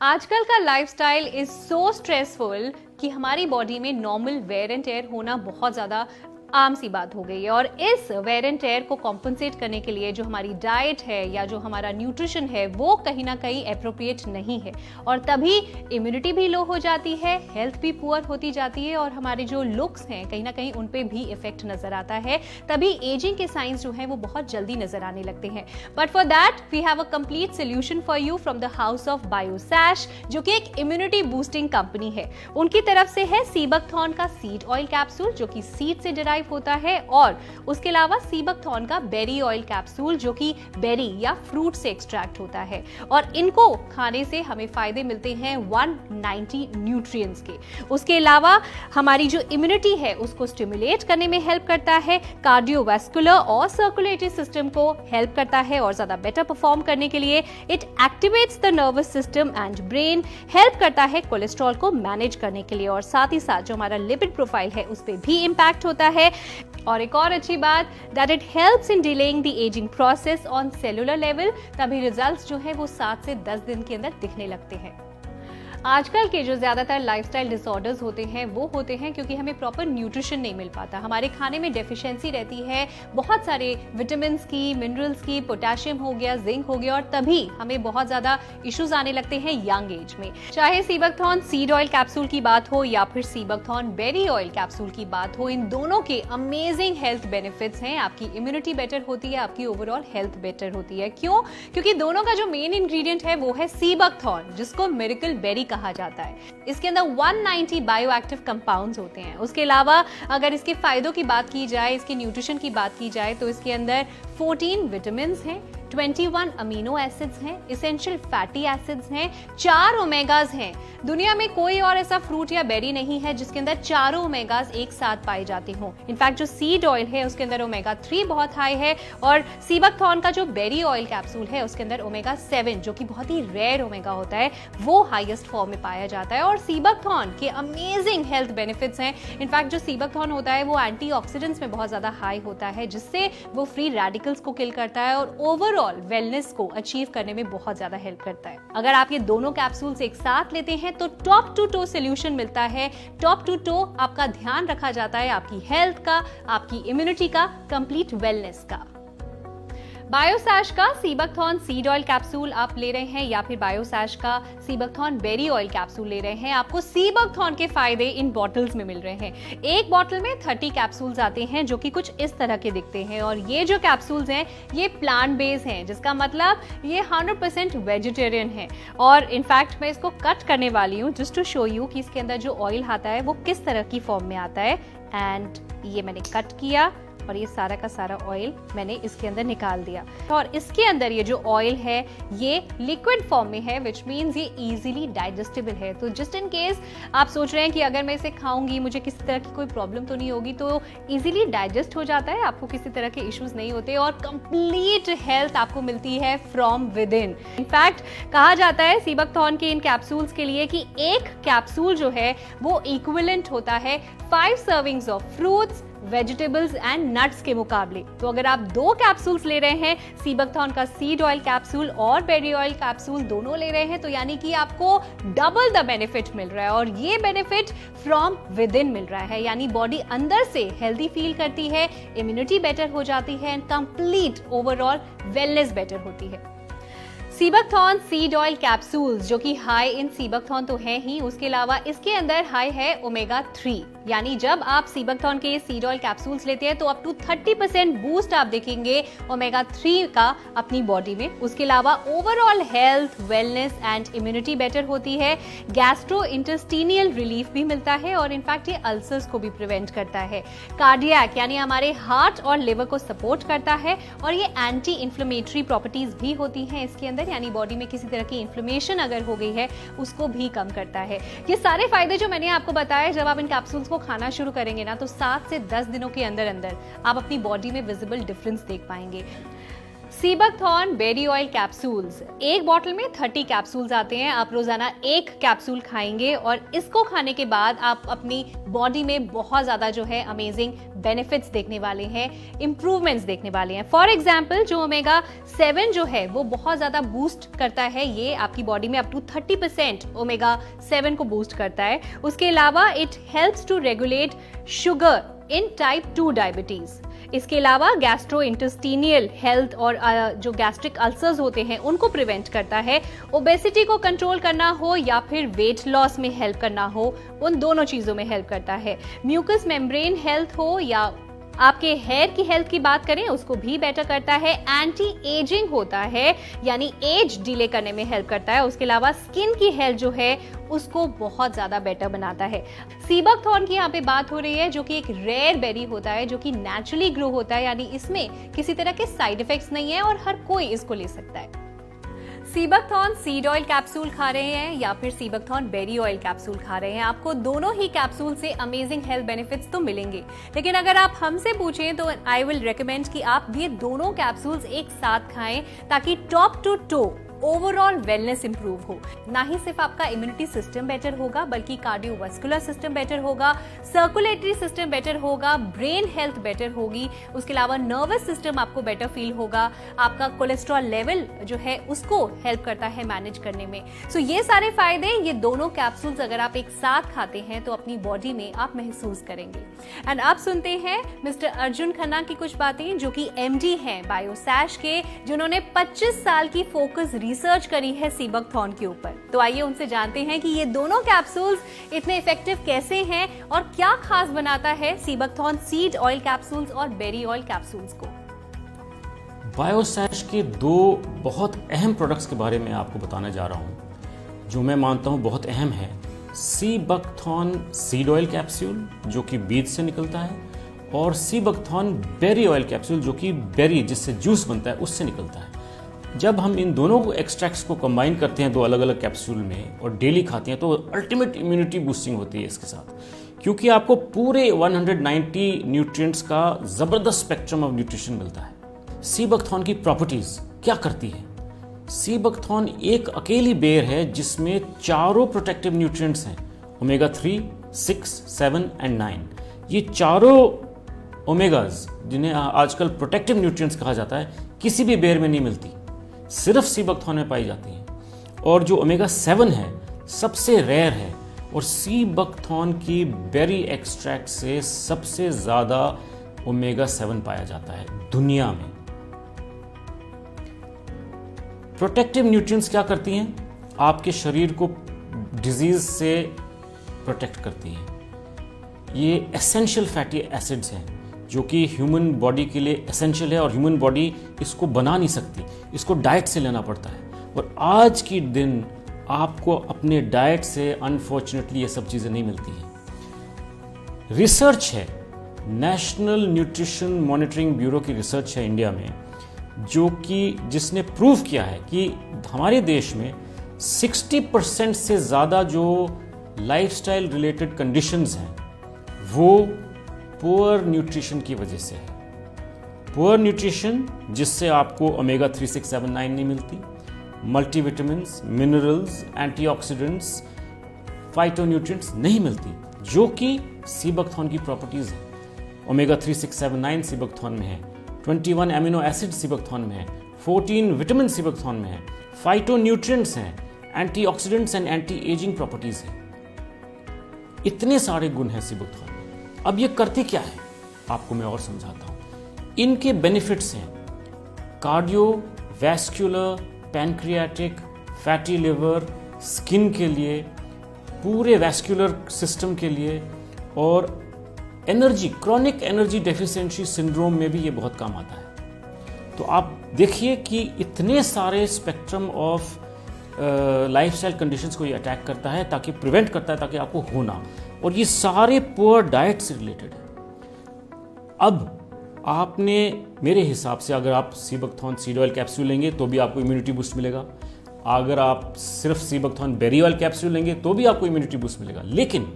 आजकल का lifestyle is so stressful कि हमारी बॉडी में नॉर्मल वेयर एंड टेयर होना बहुत ज़्यादा आम सी बात हो गई है। और इस वेयर एंड टेयर को कॉम्पनसेट करने के लिए जो हमारी डाइट है या जो हमारा न्यूट्रिशन है वो कहीं ना कहीं एप्रोप्रिएट नहीं है, और तभी इम्यूनिटी भी लो हो जाती है, हेल्थ भी पुअर होती जाती है और हमारे जो लुक्स हैं कहीं ना कहीं उन पे भी इफेक्ट नजर आता है। तभी एजिंग के साइंस जो है वो बहुत जल्दी नजर आने लगते हैं। But for that we have a complete solution for you from the house of Biosash, जो कि एक इम्यूनिटी बूस्टिंग कंपनी है। उनकी तरफ से है सीबकथॉर्न का सीड ऑयल कैप्सूल जो कि सीड से डिराइव होता है, और उसके अलावा सीबकथॉर्न का बेरी ऑयल कैप्सूल जो कि बेरी या फ्रूट से एक्सट्रैक्ट होता है। और इनको खाने से हमें फायदे मिलते हैं 190 न्यूट्रिएंट्स के। उसके अलावा हमारी जो इम्यूनिटी है उसको स्टिमुलेट करने में हेल्प करता है, कार्डियोवैस्कुलर और सर्कुलेटरी सिस्टम को हेल्प करता है और ज्यादा बेटर परफॉर्म करने के लिए it activates the nervous system and brain, help करता है कोलेस्ट्रॉल को मैनेज करने के लिए, और साथ ही साथ जो हमारा लिपिड प्रोफाइल है उस पर भी इंपैक्ट होता है। और एक और अच्छी बात that it helps in delaying the ageing process on cellular level, तभी रिजल्ट्स जो है वो 7 से 10 दिन के अंदर दिखने लगते हैं। आजकल के जो ज्यादातर लाइफस्टाइल डिसऑर्डर्स होते हैं वो होते हैं क्योंकि हमें प्रॉपर न्यूट्रिशन नहीं मिल पाता, हमारे खाने में डेफिशिएंसी रहती है बहुत सारे विटामिन की, मिनरल्स की, पोटेशियम हो गया, जिंक हो गया, और तभी हमें बहुत ज्यादा इश्यूज आने लगते हैं यंग एज में। चाहे सीबकथॉर्न सीड ऑयल कैप्सूल की बात हो या फिर सीबकथॉर्न बेरी ऑयल कैप्सूल की बात हो, इन दोनों के अमेजिंग हेल्थ बेनिफिट्स हैं। आपकी इम्यूनिटी बेटर होती है, आपकी ओवरऑल हेल्थ बेटर होती है। क्यों? क्योंकि दोनों का जो मेन इंग्रेडिएंट है वो है सीबकथॉर्न, जिसको मिरेकल बेरी कहा जाता है। इसके अंदर 190 बायोएक्टिव कंपाउंड्स होते हैं। उसके अलावा अगर इसके फायदों की बात की जाए, इसके न्यूट्रिशन की बात की जाए, तो इसके अंदर 14 विटामिन हैं, 21 अमीनो एसिड्स हैं, एसेंशियल फैटी एसिड्स हैं, 4 ओमेगाज हैं। दुनिया में कोई और ऐसा फ्रूट या बेरी नहीं है जिसके अंदर चारों ओमेगाज एक साथ पाए जाते हों। इनफैक्ट जो सीड ऑयल है उसके अंदर ओमेगा 3 बहुत हाई है, और सीबकथॉर्न का जो बेरी ऑयल कैप्सूल है उसके अंदर ओमेगा 7 जो कि बहुत ही रेयर ओमेगा होता है वो हाईएस्ट फॉर्म में पाया जाता है। और सीबकथॉर्न के अमेजिंग हेल्थ बेनिफिट्स हैं। इनफैक्ट जो सीबकथॉर्न होता है वो एंटीऑक्सीडेंट्स में बहुत ज्यादा हाई होता है, जिससे वो फ्री रेडिकल्स को किल करता है और ओवरऑल वेलनेस को अचीव करने में बहुत ज्यादा हेल्प करता है। अगर आप ये दोनों कैप्सूल्स एक साथ लेते हैं तो टॉप टू टो सोल्यूशन मिलता है। टॉप टू टो आपका ध्यान रखा जाता है, आपकी हेल्थ का, आपकी इम्यूनिटी का, कंप्लीट वेलनेस का। बायोसैश का सीबकथॉर्न सीड ऑयल कैप्सूल आप ले रहे हैं या फिर बायोसैश का सीबकथॉर्न बेरी ऑयल कैप्सूल ले रहे हैं, आपको सीबकथॉर्न के फायदे इन बॉटल्स में मिल रहे हैं। एक बॉटल में 30 कैप्सूल्स आते हैं जो कि कुछ इस तरह के दिखते हैं, और ये जो कैप्सूल्स हैं ये प्लांट बेस्ड हैं, जिसका मतलब ये 100% वेजिटेरियन है। और इनफैक्ट मैं इसको कट करने वाली हूँ जस्ट टू शो यू कि इसके अंदर जो ऑयल आता है वो किस तरह की फॉर्म में आता है। एंड ये मैंने कट किया और ये सारा का सारा ऑयल मैंने इसके अंदर निकाल दिया, और इसके अंदर ये जो ऑयल है ये लिक्विड फॉर्म में है, विच मीन्स ये इजीली डाइजेस्टेबल है। तो जस्ट इन केस आप सोच रहे हैं कि अगर मैं इसे खाऊंगी मुझे किसी तरह की कोई प्रॉब्लम तो नहीं होगी, तो इजीली डाइजेस्ट हो जाता है, आपको किसी तरह के इश्यूज नहीं होते और कंप्लीट हेल्थ आपको मिलती है फ्रॉम विद इन। इनफैक्ट कहा जाता है सीबकथॉर्न के इन कैप्सूल्स के लिए कि एक कैप्सूल जो है वो इक्विवेलेंट होता है 5 servings of fruits, vegetables and nuts के मुकाबले। तो अगर आप 2 कैप्सूल्स ले रहे हैं, सीबकथॉर्न का सीड ऑयल कैप्सूल और बेरी ऑयल कैप्सूल दोनों ले रहे हैं, तो यानी कि आपको डबल द बेनिफिट मिल रहा है, और ये बेनिफिट फ्रॉम विद इन मिल रहा है। यानी बॉडी अंदर से हेल्दी फील करती है, इम्यूनिटी बेटर हो जाती है and complete overall wellness better होती है। सीबकथॉर्न सीड ऑयल कैप्सूल्स जो कि हाई इन सीबकथॉर्न तो है ही, उसके अलावा इसके अंदर हाई है ओमेगा 3, यानी जब आप सीबकथॉर्न के सीड ऑयल कैप्सूल्स लेते हैं तो अप टू 30% बूस्ट आप देखेंगे ओमेगा 3 का अपनी बॉडी में। उसके अलावा overall health, wellness and immunity better होती है, गैस्ट्रो इंटेस्टिनियल रिलीफ भी मिलता है, और इनफैक्ट ये अल्सर्स को भी प्रिवेंट करता है। कार्डियक यानी हमारे हार्ट और लिवर को सपोर्ट करता है, और ये एंटी इंफ्लेमेटरी प्रॉपर्टीज भी होती हैं इसके अंदर, यानी बॉडी में किसी तरह की इन्फ्लेमेशन अगर हो गई है उसको भी कम करता है। ये सारे फायदे जो मैंने आपको बताए, जब आप इन कैप्सूल्स को खाना शुरू करेंगे ना तो 7 से 10 दिनों के अंदर अंदर आप अपनी बॉडी में विजिबल डिफरेंस देख पाएंगे। सीबकथॉर्न बेरी ऑयल कैप्सूल्स, एक बॉटल में 30 कैप्सूल्स आते हैं। आप रोजाना एक कैप्सूल खाएंगे और इसको खाने के बाद आप अपनी बॉडी में बहुत ज्यादा जो है अमेजिंग बेनिफिट्स देखने वाले हैं, इंप्रूवमेंट्स देखने वाले हैं। फॉर एग्जांपल जो ओमेगा 7 जो है वो बहुत ज्यादा बूस्ट करता है, ये आपकी बॉडी में अप टू 30% ओमेगा 7 को बूस्ट करता है। उसके अलावा it helps to regulate sugar in type 2 diabetes. इसके अलावा गैस्ट्रो इंटेस्टिनियल हेल्थ और जो गैस्ट्रिक अल्सर्स होते हैं उनको प्रिवेंट करता है। ओबेसिटी को कंट्रोल करना हो या फिर वेट लॉस में हेल्प करना हो, उन दोनों चीजों में हेल्प करता है। म्यूकस मेम्ब्रेन हेल्थ हो या आपके हेयर की हेल्थ की बात करें, उसको भी बेटर करता है। एंटी एजिंग होता है, यानी एज डिले करने में हेल्प करता है। उसके अलावा स्किन की हेल्थ जो है उसको बहुत ज्यादा बेटर बनाता है। सीबकथॉर्न की यहाँ पे बात हो रही है, जो कि एक रेयर बेरी होता है जो कि नेचुरली ग्रो होता है, यानी इसमें किसी तरह के साइड इफेक्ट्स नहीं है और हर कोई इसको ले सकता है। सीबकथॉर्न सीड ऑयल कैप्सूल खा रहे हैं या फिर सीबकथॉर्न बेरी ऑयल कैप्सूल खा रहे हैं, आपको दोनों ही कैप्सूल से अमेजिंग हेल्थ बेनिफिट्स तो मिलेंगे। लेकिन अगर आप हमसे पूछें तो आई विल रिकमेंड कि आप ये दोनों कैप्सूल्स एक साथ खाएं, ताकि top to toe overall wellness improve हो। ना ही सिर्फ आपका इम्यूनिटी सिस्टम बेटर होगा, बल्कि कार्डियोवास्कुलर सिस्टम बेटर होगा, सर्कुलेटरी सिस्टम बेटर होगा, ब्रेन हेल्थ बेटर होगी। उसके अलावा नर्वस सिस्टम आपको बेटर फील होगा, आपका कोलेस्ट्रॉल लेवल जो है उसको हेल्प करता है मैनेज करने में। सो ये सारे फायदे, ये दोनों कैप्सूल्स अगर आप एक साथ खाते हैं तो अपनी बॉडी में आप महसूस करेंगे। एंड आप सुनते हैं मिस्टर अर्जुन खन्ना की कुछ बातें, जो कि एमडी हैं बायोसैश के, जिन्होंने 25 साल की फोकस रिसर्च करी है सीबकथॉर्न के ऊपर। तो आइए उनसे जानते हैं कि ये दोनों कैप्सूल्स इतने इफेक्टिव कैसे हैं और क्या खास बनाता है सीबकथॉर्न सीड ऑयल कैप्सूल्स और बेरी ऑयल कैप्सूल्स को। बायोसैश के दो बहुत अहम प्रोडक्ट्स के बारे में आपको बताने जा रहा हूं, जो मैं मानता हूं बहुत अहम है। सीबकथॉर्न सीड ऑयल कैप्सूल, जो कि बीज से निकलता है, और सीबकथॉर्न बेरी ऑयल कैप्सूल, जो कि बेरी जिससे जूस बनता है उससे निकलता है। जब हम इन दोनों को एक्सट्रैक्ट्स को कंबाइन करते हैं दो अलग अलग कैप्सूल में और डेली खाते हैं, तो अल्टीमेट इम्यूनिटी बूस्टिंग होती है इसके साथ, क्योंकि आपको पूरे 190 न्यूट्रिएंट्स का जबरदस्त स्पेक्ट्रम ऑफ न्यूट्रिशन मिलता है। सीबकथॉर्न की प्रॉपर्टीज क्या करती है? सीबकथॉर्न एक अकेली बेर है जिसमें चारों प्रोटेक्टिव न्यूट्रिएंट्स हैं, ओमेगा 3, 6, 7 एंड 9। ये चारों ओमेगाज, जिन्हें आजकल प्रोटेक्टिव न्यूट्रिएंट्स कहा जाता है, किसी भी बेर में नहीं मिलती, सिर्फ सीबकथॉर्न में पाई जाती हैं। और जो ओमेगा 7 है सबसे रेयर है, और सीबकथॉर्न की बेरी एक्सट्रैक्ट से सबसे ज्यादा ओमेगा 7 पाया जाता है दुनिया में। प्रोटेक्टिव न्यूट्रिएंट्स क्या करती हैं? आपके शरीर को डिजीज से प्रोटेक्ट करती हैं। ये एसेंशियल फैटी एसिड्स हैं जो कि ह्यूमन बॉडी के लिए एसेंशियल है, और ह्यूमन बॉडी इसको बना नहीं सकती, इसको डाइट से लेना पड़ता है। और आज की दिन आपको अपने डाइट से अनफॉर्चुनेटली ये सब चीज़ें नहीं मिलती हैं। रिसर्च है, नेशनल न्यूट्रिशन मॉनिटरिंग ब्यूरो की रिसर्च है इंडिया में, जो कि जिसने प्रूव किया है कि हमारे देश में 60% से ज़्यादा जो लाइफस्टाइल रिलेटेड कंडीशंस हैं वो पुअर न्यूट्रिशन की वजह से है। पुअर न्यूट्रिशन जिससे आपको ओमेगा 3, 6, 7, 9 नहीं मिलती, मल्टीविटामिन्स, मिनरल्स, एंटीऑक्सीडेंट्स, फाइटोन्यूट्रिएंट्स नहीं मिलती, जो कि सीबकथॉर्न की प्रॉपर्टीज है। ओमेगा 3, 6, 7, 9 सीबकथॉर्न में है, 21 एमिनो एसिड सीबकथॉर्न में है, 14 विटामिन सीबकथॉर्न में है, फाइटोन्यूट्रिएंट्स हैं, antioxidants and anti ageing properties हैं। इतने सारे गुण हैं सीबकथॉर्न। अब ये करते क्या है आपको मैं और समझाता हूं। इनके बेनिफिट्स हैं cardiovascular, pancreatic, fatty liver, skin के लिए, पूरे वैस्कुलर सिस्टम के लिए, और energy, chronic energy deficiency syndrome में भी ये बहुत काम आता है। तो आप देखिए कि इतने सारे स्पेक्ट्रम ऑफ लाइफस्टाइल कंडीशंस को ये अटैक करता है, ताकि प्रिवेंट करता है, ताकि आपको होना, और ये सारे पुअर डाइट से रिलेटेड है। अब आपने मेरे हिसाब से अगर आप सीबकथॉर्न सीड ऑयल कैप्सूल लेंगे तो भी आपको इम्यूनिटी बूस्ट मिलेगा, अगर आप सिर्फ सीबकथॉर्न बेरी ऑयल कैप्सूल लेंगे तो भी आपको इम्यूनिटी बूस्ट मिलेगा। लेकिन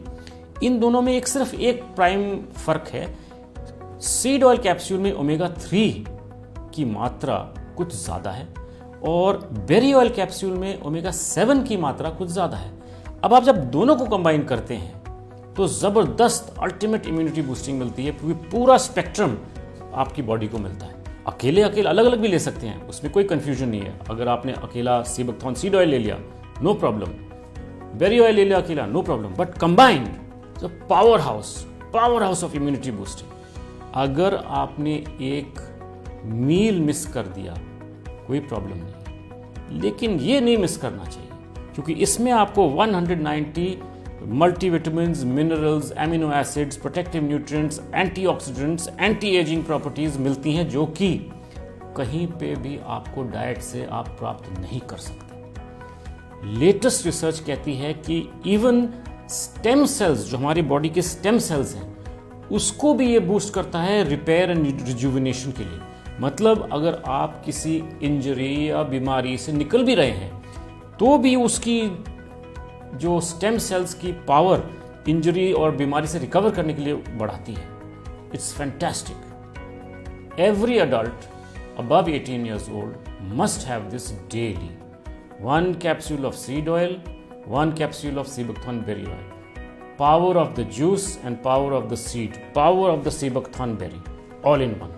इन दोनों में सिर्फ एक प्राइम फर्क है, सीड ऑयल कैप्सूल में ओमेगा 3 की मात्रा कुछ ज़्यादा है और बेरी ऑयल कैप्सूल में ओमेगा 7 की मात्रा कुछ ज़्यादा है। अब आप जब दोनों को कंबाइन करते हैं तो ज़बरदस्त अल्टीमेट इम्यूनिटी बूस्टिंग मिलती है, क्योंकि पूरा स्पेक्ट्रम आपकी बॉडी को मिलता है। अकेले अलग अलग भी ले सकते हैं, उसमें कोई कंफ्यूजन नहीं है। अगर आपने अकेला सीबकथॉर्न सीड ऑयल ले लिया, नो प्रॉब्लम, बेरी ऑयल ले लिया अकेला, no problem, but combined the power house of immunity boosting. अगर आपने एक मील मिस कर दिया कोई प्रॉब्लम नहीं, लेकिन ये नहीं मिस करना चाहिए, क्योंकि इसमें आपको 190 multivitamins, minerals, amino acids, protective nutrients, antioxidants, anti ageing properties मिलती हैं, जो कि कहीं पे भी आपको डाइट से आप प्राप्त नहीं कर सकते। लेटेस्ट रिसर्च कहती है कि इवन स्टेम सेल्स, जो हमारी बॉडी के स्टेम सेल्स हैं, उसको भी ये बूस्ट करता है रिपेयर एंड रिजुविनेशन के लिए। मतलब अगर आप किसी इंजरी या बीमारी से निकल भी रहे हैं तो भी उसकी जो स्टेम सेल्स की पावर इंजरी और बीमारी से रिकवर करने के लिए बढ़ाती है। It's fantastic. Every adult above 18 years old must have this daily. 1 capsule of seed oil, 1 capsule of Sebuckthorn berry oil. Power of the juice and power of the seed, power of the Sebuckthorn berry, all in one.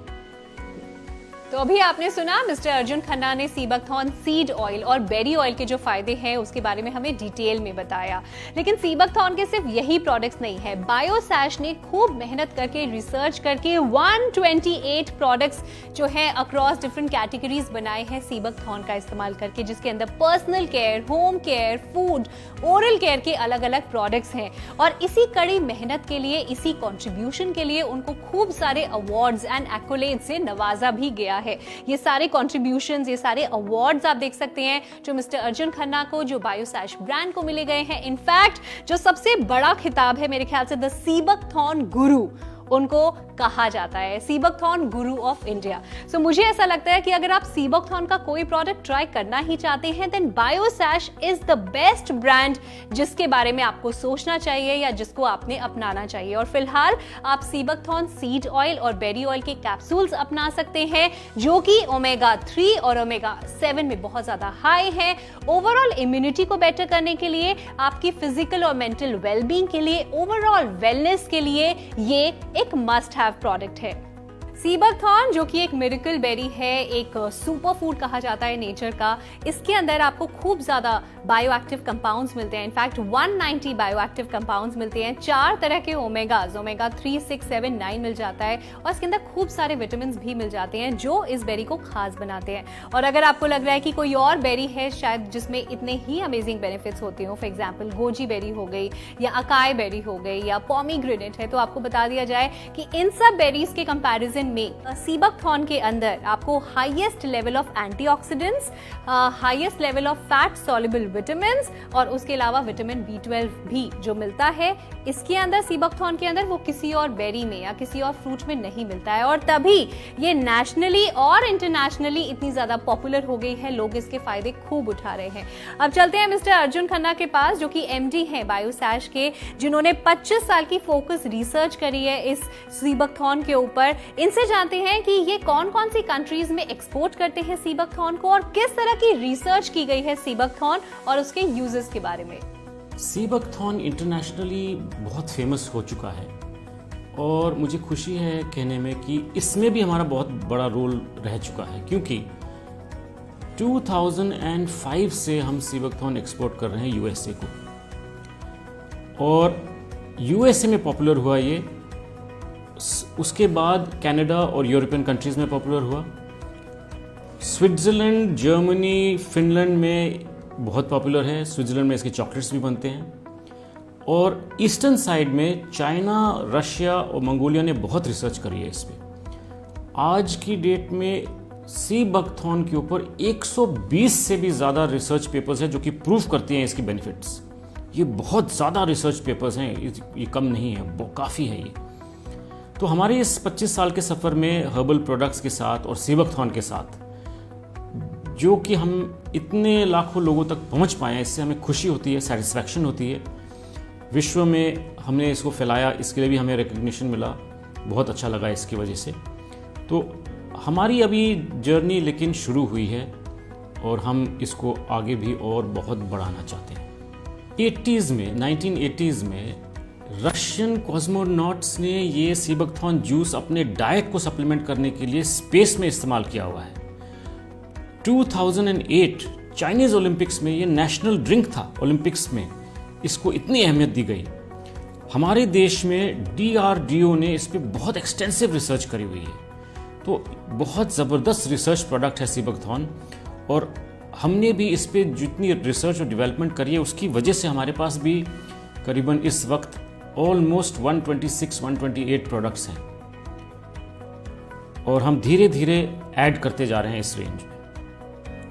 तो अभी आपने सुना mister Arjun Khanna ने sea buckthorn seed oil और berry oil के जो फायदे हैं उसके बारे में हमें डिटेल में बताया। लेकिन सीबकथॉर्न के सिर्फ यही प्रोडक्ट्स नहीं है, बायोसैश ने खूब मेहनत करके रिसर्च करके 128 प्रोडक्ट्स जो है अक्रॉस डिफरेंट कैटेगरीज बनाए हैं सीबकथॉर्न का इस्तेमाल करके, जिसके अंदर personal care, home care, food, oral care के अलग अलग प्रोडक्ट्स हैं। और इसी कड़ी मेहनत के लिए, इसी कॉन्ट्रीब्यूशन के लिए उनको खूब सारे अवार्ड्स एंड एक्कोलेड्स से नवाजा भी गया है। ये सारे कॉन्ट्रीब्यूशंस, ये सारे अवार्ड्स आप देख सकते हैं जो मिस्टर अर्जुन खन्ना को, जो बायोसैश ब्रांड को मिले गए हैं। इनफैक्ट जो सबसे बड़ा खिताब है मेरे ख्याल से द सीबकथॉर्न गुरु उनको कहा जाता है, सीबकथॉर्न गुरु ऑफ इंडिया। सो मुझे ऐसा लगता है कि अगर आप सीबकथॉर्न का कोई प्रोडक्ट ट्राई करना ही चाहते हैं then Biosash is the best brand जिसके बारे में आपको सोचना चाहिए या जिसको आपने अपनाना चाहिए। और फिलहाल आप सीबकथॉर्न सीड ऑयल और बेरी ऑयल के कैप्सूल्स अपना सकते हैं जो कि ओमेगा 3 और ओमेगा 7 में बहुत ज्यादा हाई है। ओवरऑल इम्यूनिटी को बेटर करने के लिए, आपकी फिजिकल और मेंटल वेलबींग के लिए, ओवरऑल वेलनेस के लिए ये एक मस्ट हैव प्रोडक्ट है। सीबकथॉर्न जो कि एक मिरेकल बेरी है, एक सुपर फूड कहा जाता है नेचर का। इसके अंदर आपको खूब ज्यादा बायोएक्टिव कंपाउंड्स मिलते हैं। इनफैक्ट 190 बायोएक्टिव कंपाउंड्स मिलते हैं, 4 तरह के ओमेगाज, ओमेगा 3, 6, 7, 9 मिल जाता है और इसके अंदर खूब सारे विटामिन भी मिल जाते हैं जो इस बेरी को खास बनाते हैं। और अगर आपको लग रहा है कि कोई और बेरी है शायद जिसमें इतने ही अमेजिंग बेनिफिट्स होते हो, फॉर एग्जाम्पल गोजी बेरी हो गई या अकाई बेरी हो गई या पोमीग्रेनेट है, तो आपको बता दिया जाए कि इन सब बेरीज के कंपैरिजन में सीबकथॉर्न के अंदर आपको highest level of antioxidants, highest level of fat soluble vitamins और उसके अलावा विटामिन B12 भी जो मिलता है इसके अंदर, सीबकथॉर्न के अंदर, वो किसी और बेरी में या किसी और फ्रूट में नहीं मिलता है। और तभी ये नेशनली और इंटरनेशनली इतनी ज्यादा पॉपुलर हो गई है, लोग इसके फायदे खूब उठा रहे हैं। अब चलते हैं मिस्टर अर्जुन खन्ना के पास जो कि MD हैं बायोसैश के, जिन्होंने 25 साल की फोकस रिसर्च करी है इस सीबकथॉर्न के ऊपर। इनसे जानते हैं कि ये कौन कौन सी कंट्रीज में एक्सपोर्ट करते हैं सीबकथॉर्न को और किस तरह की रिसर्च की गई है सीबकथॉर्न और उसके यूजेस के बारे में। सीबकथॉर्न इंटरनेशनली बहुत फेमस हो चुका है और मुझे खुशी है कहने में कि इसमें भी हमारा बहुत बड़ा रोल रह चुका है, क्योंकि 2005 से हम सीबकथॉर्न एक्सपोर्ट कर रहे हैं USA को और USA में पॉपुलर हुआ ये, उसके बाद कनाडा और यूरोपियन कंट्रीज में पॉपुलर हुआ, स्विट्जरलैंड, जर्मनी, फिनलैंड में बहुत पॉपुलर है। स्विट्जरलैंड में इसके चॉकलेट्स भी बनते हैं और ईस्टर्न साइड में चाइना, रशिया और मंगोलिया ने बहुत रिसर्च करी है इस पर। आज की डेट में सीबकथॉर्न के ऊपर 120 से भी ज़्यादा रिसर्च पेपर्स हैं जो कि प्रूव करती हैं इसकी बेनिफिट्स। ये बहुत ज़्यादा रिसर्च पेपर्स हैं, ये कम नहीं है, वो काफ़ी है ये। तो हमारे इस 25 साल के सफ़र में हर्बल प्रोडक्ट्स के साथ और सीबकथॉर्न के साथ जो कि हम इतने लाखों लोगों तक पहुंच पाए हैं, इससे हमें खुशी होती है, सेटिस्फैक्शन होती है। विश्व में हमने इसको फैलाया, इसके लिए भी हमें रिकग्निशन मिला, बहुत अच्छा लगा इसकी वजह से। तो हमारी अभी जर्नी लेकिन शुरू हुई है और हम इसको आगे भी और बहुत बढ़ाना चाहते हैं। 1980s में रशियन कॉस्मोनॉट्स ने ये सीबकथॉर्न जूस अपने डाइट को सप्लीमेंट करने के लिए स्पेस में इस्तेमाल किया हुआ है। 2008 चाइनीज ओलंपिक्स में ये नेशनल ड्रिंक था। ओलंपिक्स में इसको इतनी अहमियत दी गई। हमारे देश में DRDO ने इस पर बहुत एक्सटेंसिव रिसर्च करी हुई है। तो बहुत ज़बरदस्त रिसर्च प्रोडक्ट है सीबकथॉर्न, और हमने भी इस पर जितनी रिसर्च और डेवलपमेंट करी है उसकी वजह से हमारे पास भी करीबन इस वक्त ऑलमोस्ट 126-128 प्रोडक्ट्स हैं और हम धीरे धीरे ऐड करते जा रहे हैं इस रेंज में।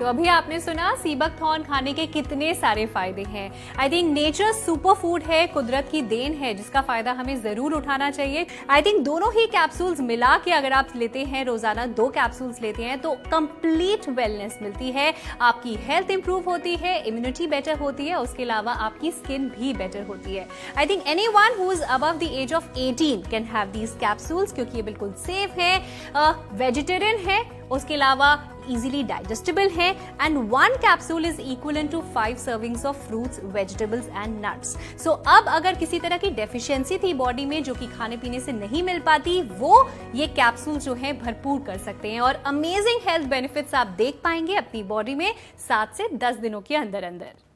तो अभी आपने सुना सीबकथॉर्न खाने के कितने सारे फायदे हैं। I think nature super food है, कुदरत की देन है, जिसका फायदा हमें जरूर उठाना चाहिए। आई थिंक दोनों ही कैप्सूल्स मिला के अगर आप लेते हैं, रोजाना 2 कैप्सूल्स लेते हैं, तो कंप्लीट वेलनेस मिलती है, आपकी हेल्थ इंप्रूव होती है, इम्यूनिटी बेटर होती है, उसके अलावा आपकी स्किन भी बेटर होती है। I think anyone who is above the age of 18 can have these capsules, क्योंकि ये बिल्कुल सेफ है, वेजिटेरियन है, उसके अलावा easily digestible है, and 1 capsule is equivalent to 5 servings of fruits, vegetables and nuts. So अब अगर किसी तरह की डेफिशिएंसी थी बॉडी में जो कि खाने पीने से नहीं मिल पाती, वो ये कैप्सूल जो है भरपूर कर सकते हैं और अमेजिंग हेल्थ बेनिफिट्स आप देख पाएंगे अपनी बॉडी में 7 से 10 दिनों के अंदर अंदर।